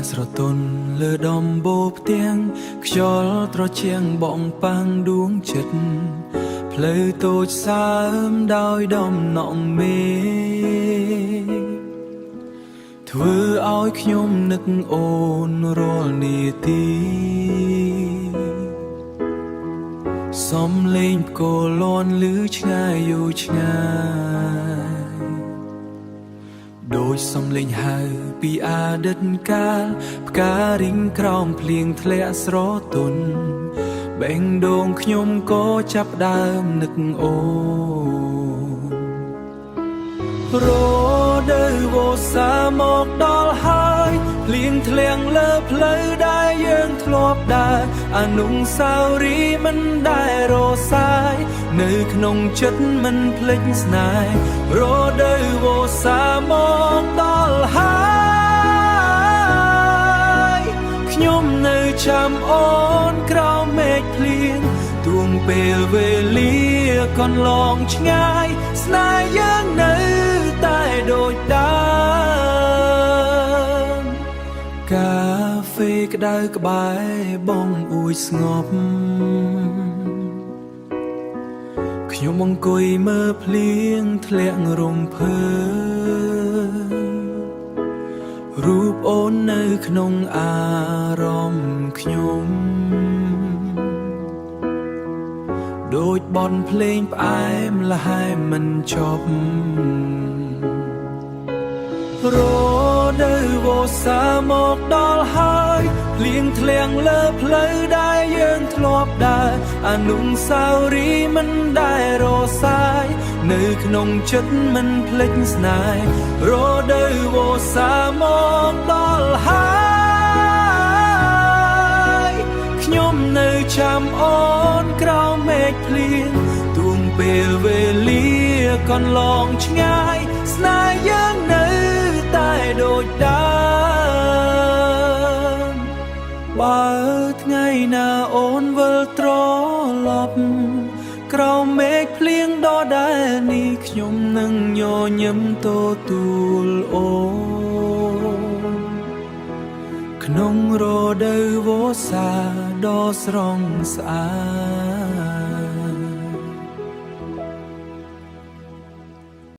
ស្រទន់លើដំបូលផ្ទាំងខ្យល់ត្រជាងបងប៉ាំងដួងចិត្តផ្លូវតូចសើមដោយដំណក់មេធ្វើឲ្យខ្ញុំនឹកអូនរាល់នាទីសំឡេងផ្គរលាន់ឮឆ្ងាយយូរឆ្ងាយដូចសំឡេងហៅពីអតីតកាលផ្ការីងក្រោមភ្លៀងធ្លាក់ស្រទន់បេះដូងខ្ញុំក៏ចាប់ដើមនឹកអូនរដូវវស្សាមកដល់ហើយភ្លៀងធ្លាក់លើផ្លូវដែលយើងធ្លាប់ដើរអនុស្សាវរីយ៍មិនដែលរសាយនៅក្នុងចិត្តមិនភ្លេចស្នេហ៍រដូវវស្សាមកដល់ហើយខ្ញុំនៅចាំអូនក្រោមមេឃភ្លៀងទួងពេលវេលាកន្លងឆ្ងាយស្នេហ៍យើងនៅតែដូចដើមកាហ្វេក្តៅក្បែរបងអួយស្ងប់ខ្ញុំអង្គុយមើលភ្លៀងធ្លាក់រំភើរូបអូននៅក្នុងអារម្មណ៍ខ្ញុំដូចបទភ្លេងផ្អែមល្ហែមមិនចប់រដូវវស្សាមកដល់ហើយភ្លៀងធ្លាក់លើផ្លូវដែលយើងធ្លាប់ដើរអនុស្សាវរីយ៍មិនដែលរសាយនៅក្នុងចិត្តមិនភ្លេចស្នេហ៍រដូវវស្សាមកដល់ហើយខ្ញុំនៅចាំអូនក្រោមមេឃភ្លៀងទួងពេលវេលាកន្លងឆ្ងាយស្នេហ៍យើងនៅតែដូចដើមបើថ្ងៃណាអូនវិលត្រឡប់ក្រោមមេឃភ្លៀងដដែលនេះខ្ញុំនឹងញញឹមទទួលអូនក្នុងរដូវវស្សាដ៏ស្រស់ស្អាត